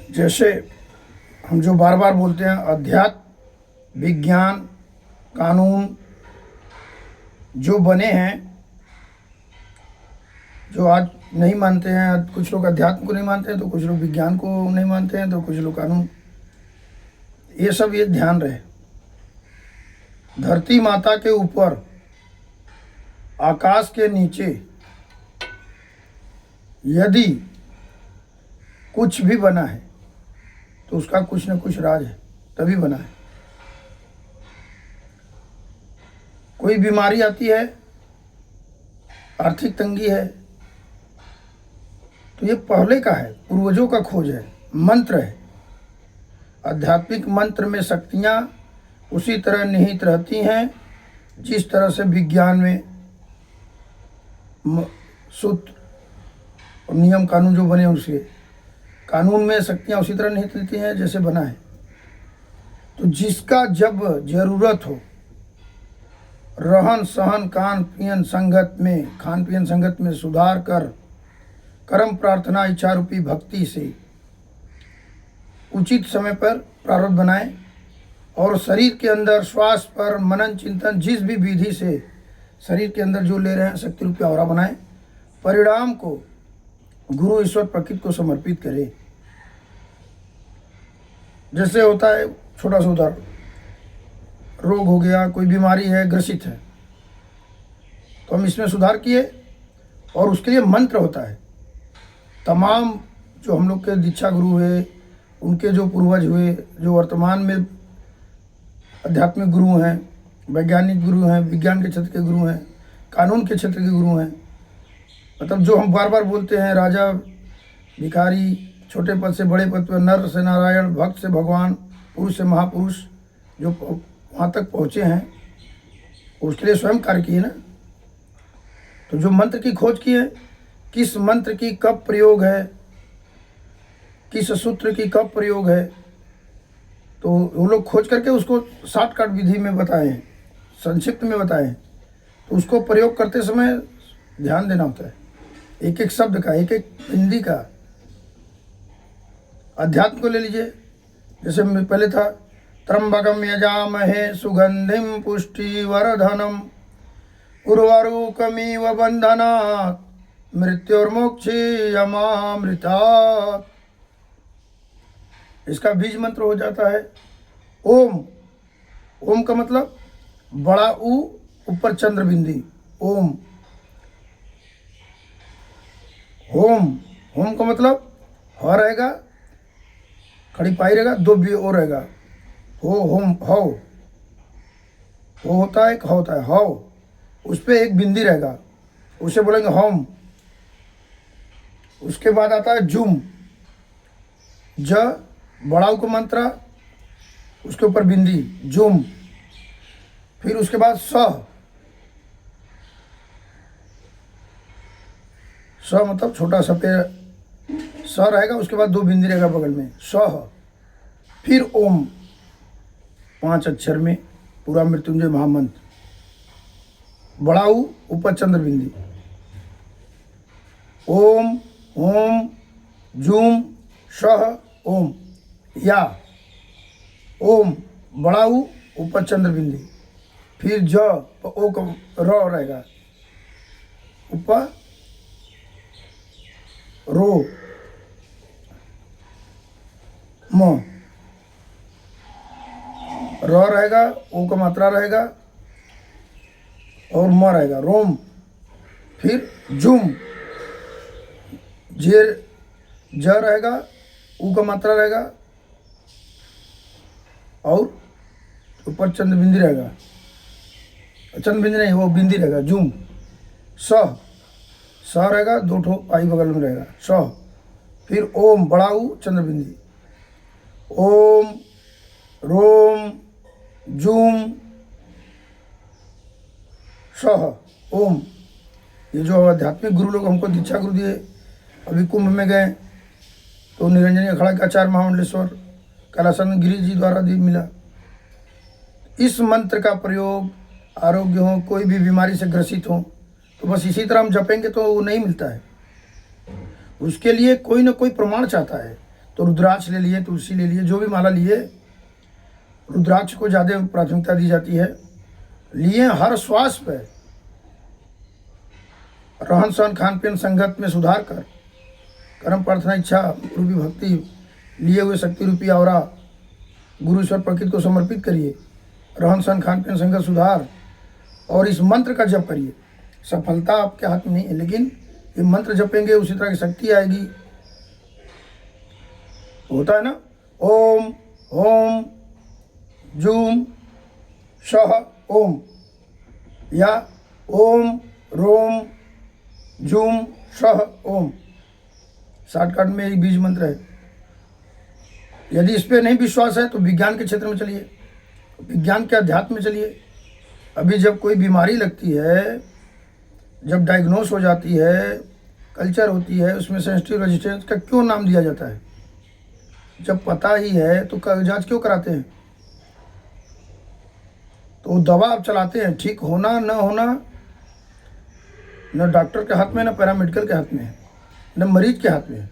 जैसे हम जो बार बार बोलते हैं अध्यात्म, विज्ञान, कानून जो बने हैं, जो आज नहीं मानते हैं, कुछ लोग अध्यात्म को नहीं मानते हैं तो कुछ लोग विज्ञान को नहीं मानते हैं तो कुछ लोग कानून, ये सब ये ध्यान रहे। धरती माता के ऊपर, आकाश के नीचे यदि कुछ भी बना है तो उसका कुछ न कुछ राज है, तभी बना है। कोई बीमारी आती है, आर्थिक तंगी है, तो ये पहले का है, पूर्वजों का खोज है, मंत्र है। आध्यात्मिक मंत्र में शक्तियाँ उसी तरह निहित रहती हैं जिस तरह से विज्ञान में सूत्र और नियम कानून जो बने उसके कानून में शक्तियाँ उसी तरह निहित रहती हैं जैसे बना है। तो जिसका जब जरूरत हो, रहन सहन खान पियन संगत में सुधार कर कर्म प्रार्थना इच्छा रूपी भक्ति से उचित समय पर प्रारब्ध बनाए और शरीर के अंदर श्वास पर मनन चिंतन जिस भी विधि से शरीर के अंदर जो ले रहे हैं शक्ति रूपी औरा बनाए, परिणाम को गुरु ईश्वर प्रकृति को समर्पित करे। जैसे होता है छोटा सा उदाहरण, रोग हो गया, कोई बीमारी है, ग्रसित है, तो हम इसमें सुधार किए और उसके लिए मंत्र होता है। तमाम जो हम लोग के दीक्षा गुरु हुए, उनके जो पूर्वज हुए, जो वर्तमान में आध्यात्मिक गुरु हैं, वैज्ञानिक गुरु हैं, विज्ञान के क्षेत्र के गुरु हैं, कानून के क्षेत्र के गुरु हैं, मतलब जो हम बार बार बोलते हैं, राजा भिखारी, छोटे पद से बड़े पद पर, नर से नारायण, भक्त से भगवान, पुरुष से महापुरुष, जो वहाँ तक पहुँचे हैं उसके लिए स्वयं कार्य किए ना। तो जो मंत्र की खोज की है, किस मंत्र की कब प्रयोग है, किस सूत्र की कब प्रयोग है, तो वो लोग खोज करके उसको शॉर्टकट विधि में बताए हैं, संक्षिप्त में बताए हैं। तो उसको प्रयोग करते समय ध्यान देना होता है, एक एक शब्द का, एक एक बिंदी का। अध्यात्म को ले लीजिए, जैसे पहले था त्र्यंबकम यजामहे सुगंधिम पुष्टिवर्धनम उर्वारुकमिव बंधनात् मृत्युर्मोक्षीयमामृतात्। इसका बीज मंत्र हो जाता है ओम। ओम का मतलब बड़ा ऊ ऊपर चंद्र बिंदी, ओम। होम, होम का मतलब ह रहेगा, खड़ी पाई रहेगा, दो बी ओ रहेगा, हो होम हो। हो होता है, एक हो होता है, हो उस पर एक बिंदी रहेगा, उसे बोलेंगे होम। उसके बाद आता है जुम, ज बड़ाऊ को मंत्रा, उसके ऊपर बिंदी, जुम। फिर उसके बाद स मतलब छोटा सा पे स रहेगा, उसके बाद दो बिंदी रहेगा बगल में, स। फिर ओम, 5 अक्षर में पूरा मृत्युंजय महामंत्र, बड़ाऊ ऊपर चंद्र बिंदी, ओम ओम जूम शह ओम, या ओम बड़ाऊ ऊपर चंद्र बिंदी, फिर ज ओ का र रहेगा ऊपर रो म, र रहेगा, ओ का मात्रा रहेगा और म रहेगा, रोम। फिर जुम, जेर ज रहेगा, ऊ का मात्रा रहेगा और ऊपर चंद्र बिंदी रहेगा, चंद्र बिंदी नहीं, वो बिंदी रहेगा, जुम। स रहेगा, दो ठो पाई बगल में रहेगा, स। फिर ओम बड़ाऊ चंद्र बिंदी, ओम रोम जूम सह ओम। ये जो आध्यात्मिक गुरु लोग हमको दीक्षा गुरु दिए, अभी कुंभ में गए तो निरंजनी अखाड़ा के आचार्य महामंडलेश्वर कैलासन गिरी जी द्वारा मिला। इस मंत्र का प्रयोग आरोग्य हो, कोई भी बीमारी से ग्रसित हो, तो बस इसी तरह हम जपेंगे तो वो नहीं मिलता है। उसके लिए कोई ना कोई प्रमाण चाहता है तो रुद्राक्ष ले लिए, तुलसी ले लिए, जो भी माला लिए, रुद्राक्ष को ज़्यादा प्राथमिकता दी जाती है। लिए हर श्वास पे, रहन सहन खान पीन संगत में सुधार कर, कर्म प्रार्थना इच्छा रूपी भक्ति लिए हुए शक्ति रूपी आवरा गुरु ईश्वर प्रकृति को समर्पित करिए। रहन सहन खान पीन संगत सुधार और इस मंत्र का जप करिए। सफलता आपके हाथ में नहीं है, लेकिन ये मंत्र जपेंगे उसी तरह की शक्ति आएगी। होता है ना, ओम ओम जूम शह ओम, या ओम रोम जूम शह ओम, शॉर्टकट में एक बीज मंत्र है। यदि इस पर नहीं विश्वास है तो विज्ञान के क्षेत्र में चलिए, विज्ञान के अध्यात्म में चलिए। अभी जब कोई बीमारी लगती है, जब डायग्नोस हो जाती है, कल्चर होती है, उसमें सेंसिटिव रेजिस्टेंस का क्यों नाम दिया जाता है? जब पता ही है तो जांच क्यों कराते हैं? तो दवा आप चलाते हैं, ठीक होना न होना न डॉक्टर के हाथ में, न पैरामेडिकल के हाथ में है, न मरीज के हाथ में है।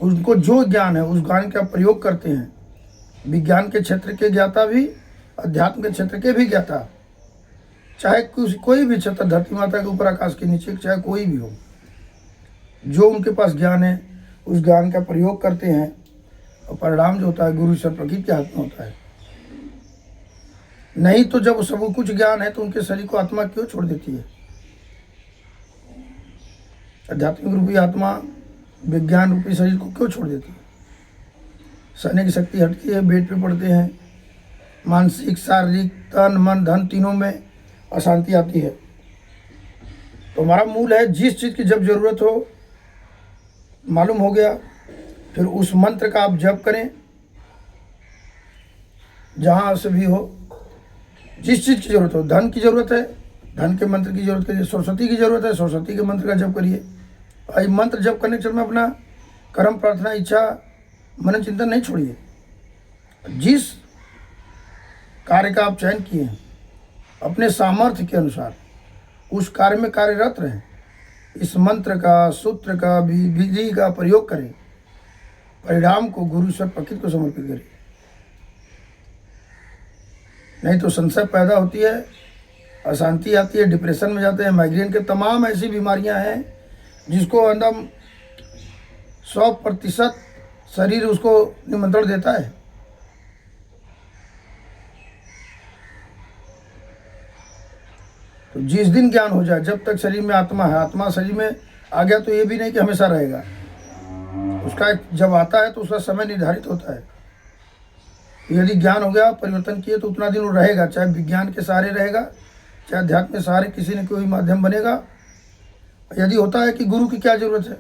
उनको जो ज्ञान है उस ज्ञान का प्रयोग करते हैं। विज्ञान के क्षेत्र के ज्ञाता भी, अध्यात्म के क्षेत्र के भी ज्ञाता, चाहे कोई भी क्षेत्र, धरती माता के ऊपर आकाश के नीचे, चाहे कोई भी हो, जो उनके पास ज्ञान है उस ज्ञान का प्रयोग करते हैं और परिणाम जो होता है गुरु ईश्वर प्रकृति के हाथ में होता है। नहीं तो जब सब कुछ ज्ञान है तो उनके शरीर को आत्मा क्यों छोड़ देती है? आध्यात्मिक रूपी आत्मा विज्ञान रूपी शरीर को क्यों छोड़ देती है? सहने की शक्ति हटती है, बेड पे पड़ते हैं, मानसिक शारीरिक तन मन धन तीनों में अशांति आती है। तो हमारा मूल है, जिस चीज़ की जब जरूरत हो, मालूम हो गया, फिर उस मंत्र का आप जप करें जहाँ से भी हो। जिस चीज़ की जरूरत हो, धन की जरूरत है, धन के मंत्र की जरूरत है, सरस्वती की जरूरत है, सरस्वती के मंत्र का जप करिए। और मंत्र जप करने के चल में अपना कर्म प्रार्थना इच्छा मनन चिंतन नहीं छोड़िए। जिस कार्य का आप चयन किए हैं अपने सामर्थ्य के अनुसार उस कार्य में कार्यरत रहें। इस मंत्र का, सूत्र का, विधि का प्रयोग करें, परिणाम को गुरु ईश्वर प्रकृति को समर्पित करें। नहीं तो संशय पैदा होती है, अशांति आती है, डिप्रेशन में जाते हैं। माइग्रेन के तमाम ऐसी बीमारियां हैं जिसको एकदम 100% शरीर उसको निमंत्रण देता है। तो जिस दिन ज्ञान हो जाए, जब तक शरीर में आत्मा है, आत्मा शरीर में आ गया तो ये भी नहीं कि हमेशा रहेगा। उसका जब आता है तो उसका समय निर्धारित होता है। यदि ज्ञान हो गया, परिवर्तन किए, तो उतना दिन वो रहेगा, चाहे विज्ञान के सहारे रहेगा, चाहे अध्यात्म के सहारे किसी न कोई माध्यम बनेगा। यदि होता है कि गुरु की क्या जरूरत है,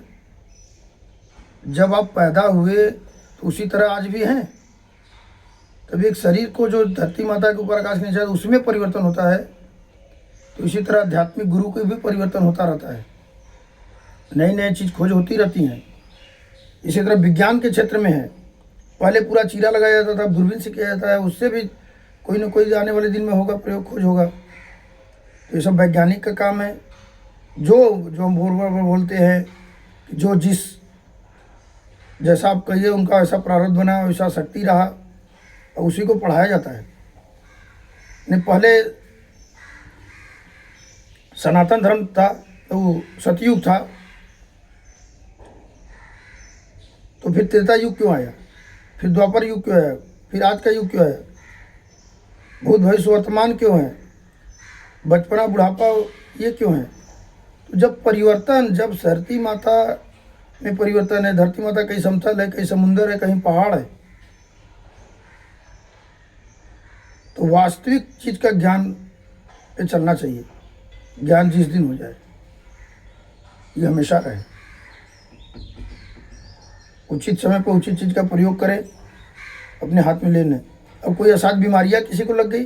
जब आप पैदा हुए तो उसी तरह आज भी हैं। तभी एक शरीर को जो धरती माता के ऊपर आकाश के नीचे उसमें परिवर्तन होता है, तो इसी तरह आध्यात्मिक गुरु को भी परिवर्तन होता रहता है। नई नई चीज़ खोज होती रहती हैं। इसी तरह विज्ञान के क्षेत्र में है, पहले पूरा चीरा लगाया जाता था, दूरबीन से किया जाता है, उससे भी कोई न कोई आने वाले दिन में होगा, प्रयोग खोज होगा। तो ये सब वैज्ञानिक का काम है। जो हम बोलते हैं कि जो जिस जैसा आप कहिए उनका ऐसा प्रारब्ध बना, वैसा शक्ति रहा, और उसी को पढ़ाया जाता है। नहीं, पहले सनातन धर्म था, तो वो सतयुग था, तो फिर त्रेता युग क्यों आया, फिर द्वापर युग क्यों आया, फिर आज का युग क्यों आया, भूत भविष्य वर्तमान क्यों है, बचपना बुढ़ापा ये क्यों है? तो जब परिवर्तन, जब धरती माता में परिवर्तन है, धरती माता कहीं समतल है, कहीं समुंदर है, कहीं पहाड़ है, तो वास्तविक चीज का ज्ञान पे चलना चाहिए। ज्ञान जिस दिन हो जाए, ये हमेशा रहे। उचित समय पर उचित चीज का प्रयोग करें, अपने हाथ में लेने। अब कोई असाध बीमारियां किसी को लग गई,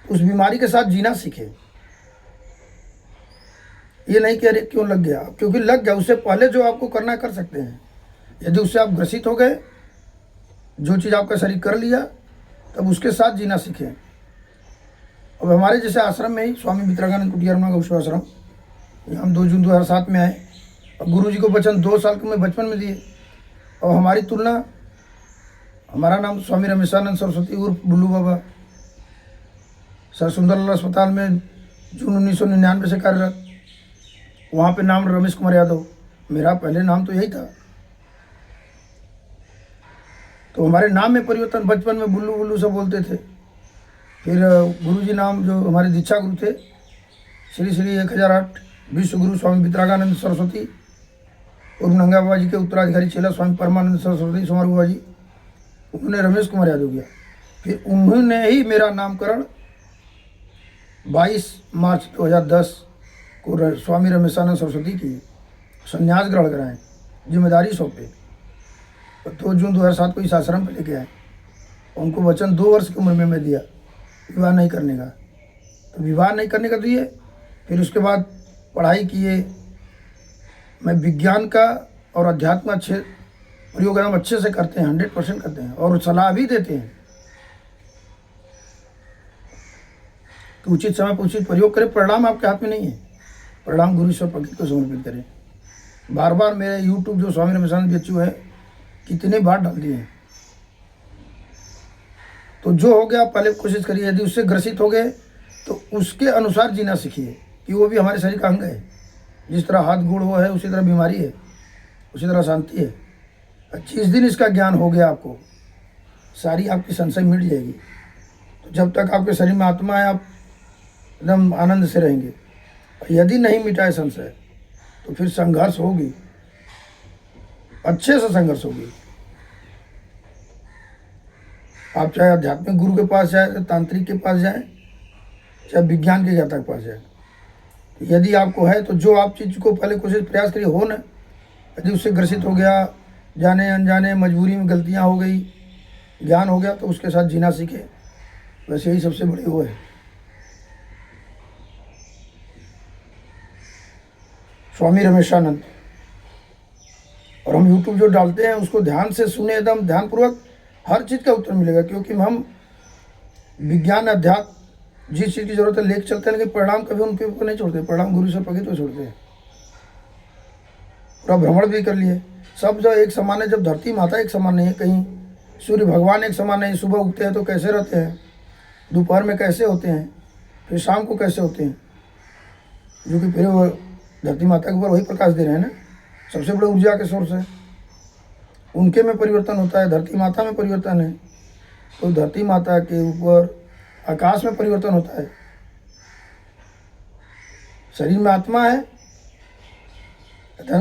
उस बीमारी के साथ जीना सीखे। ये नहीं कि अरे क्यों लग गया, क्योंकि लग गया, उससे पहले जो आपको करना कर सकते हैं। यदि उससे आप ग्रसित हो गए, जो चीज़ आपका शरीर कर लिया, तब उसके साथ जीना सीखें। अब हमारे जैसे आश्रम में ही स्वामी मित्रानंद कुटिया रमणा गौश आश्रम, हम 2 जून 2007 में आए, और गुरु जी को वचन 2 साल के मैं बचपन में दिए, और हमारी तुलना, हमारा नाम स्वामी रमेशानंद सरस्वती उर्फ बुल्लू बाबा, सर सुंदरलाल अस्पताल में जून 1999 से कार्यरत। वहाँ पे नाम रमेश कुमार यादव, मेरा पहले नाम तो यही था। तो हमारे नाम में परिवर्तन, बचपन में बुल्लू बुल्लू सब बोलते थे। फिर गुरुजी नाम जो हमारे दीक्षा गुरु थे, श्री श्री 1008 विश्व गुरु स्वामी वितरागानंद सरस्वती और नंगा बाबा जी के उत्तराधिकारी चेला स्वामी परमानंद सरस्वती सोमार बाबा जी, उन्होंने रमेश कुमार यादव किया। फिर उन्होंने ही मेरा नामकरण 22 मार्च 2010 को स्वामी रमेशानंद सरस्वती की संन्यास ग्रहण कराएं, जिम्मेदारी सौंपे। 2 जून 2007 को इस आश्रम पर लेके आए। उनको वचन 2 वर्ष की उम्र में मैं दिया विवाह नहीं करने का, तो विवाह नहीं करने का दिए। फिर उसके बाद पढ़ाई किए। मैं विज्ञान का और अध्यात्म अच्छे प्रयोग हम अच्छे से करते हैं, 100% करते हैं और सलाह भी देते हैं कि उचित समय पर उचित प्रयोग करें। परिणाम आपके हाथ में नहीं है, परिणाम गुरु ईश्वर प्रकृति को समर्पित करें। बार बार मेरे यूट्यूब जो स्वामी रमेशानंद बच्चू है, कितने बार डाल दिए हैं। तो जो हो गया पहले कोशिश करिए, यदि उससे ग्रसित हो गए तो उसके अनुसार जीना सीखिए कि वो भी हमारे शरीर का अंग है। जिस तरह हाथ गोड़ वो है, उसी तरह बीमारी है, उसी तरह शांति है। जिस दिन इसका ज्ञान हो गया आपको, सारी आपकी संशय मिट जाएगी। तो जब तक आपके शरीर में आत्मा है, आप एकदम आनंद से रहेंगे। और यदि नहीं मिटा है संशय, तो फिर संघर्ष होगी, अच्छे से संघर्ष होगी। आप चाहे आध्यात्मिक गुरु के पास जाए, तांत्रिक के पास जाए, चाहे विज्ञान के ज्ञाता के पास जाए, यदि आपको है तो जो आप चीज़ को पहले कोशिश प्रयास करिए हो न। यदि उससे ग्रसित हो गया, जाने अनजाने मजबूरी में गलतियां हो गई, ज्ञान हो गया, तो उसके साथ जीना सीखे। वैसे ही सबसे बड़ी वो है स्वामी रमेशानंद। और हम यूट्यूब जो डालते हैं उसको ध्यान से सुने, एकदम ध्यानपूर्वक, हर चीज़ का उत्तर मिलेगा। क्योंकि हम विज्ञान अध्यात्म जिस चीज़ की जरूरत है लेके चलते हैं, लेकिन परिणाम कभी उनके ऊपर नहीं छोड़ते। परिणाम गुरु से प्रकृति को छोड़ते हैं। पूरा भ्रमण भी कर लिए, सब जो एक समान है। जब धरती माता एक समान नहीं है, कहीं सूर्य भगवान एक समान नहीं, सुबह उगते हैं तो कैसे रहते हैं, दोपहर में कैसे होते हैं, फिर शाम को कैसे होते हैं, जो कि फिर वो धरती माता के ऊपर वही प्रकाश दे रहे हैं ना, सबसे बड़े ऊर्जा के सोर्स है। उनके में परिवर्तन होता है, धरती माता में परिवर्तन है। तो धरती माता के ऊपर आकाश में परिवर्तन होता है। शरीर में आत्मा है,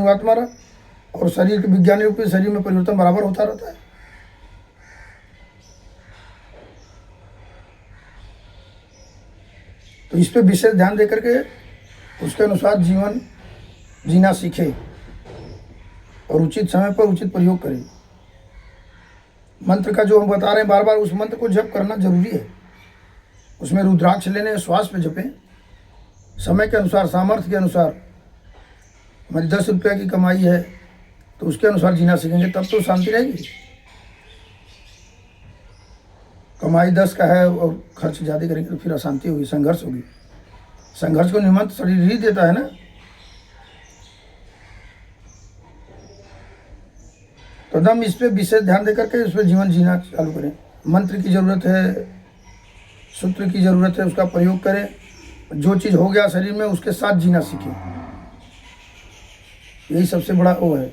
आत्मा रहा, और शरीर के विज्ञान रूप में शरीर में परिवर्तन बराबर होता रहता है। तो इस पे विशेष ध्यान देकर के उसके अनुसार जीवन जीना सीखे और उचित समय पर उचित प्रयोग करें। मंत्र का जो हम बता रहे हैं बार बार, उस मंत्र को जप करना जरूरी है। उसमें रुद्राक्ष लेने, श्वास पे जपें, समय के अनुसार, सामर्थ्य के अनुसार। हमारी 10 रुपये की कमाई है तो उसके अनुसार जीना सीखेंगे, तब तो शांति रहेगी। कमाई 10 का है और खर्च ज़्यादा करेंगे तो फिर अशांति होगी, संघर्ष होगी। संघर्ष को निमंत्रण शरीर ही देता है ना। तो एकदम इस पर विशेष ध्यान देकर के उस पर जीवन जीना चालू करें। मंत्र की ज़रूरत है, सूत्र की ज़रूरत है, उसका प्रयोग करें। जो चीज़ हो गया शरीर में, उसके साथ जीना सीखें। यही सबसे बड़ा वो है।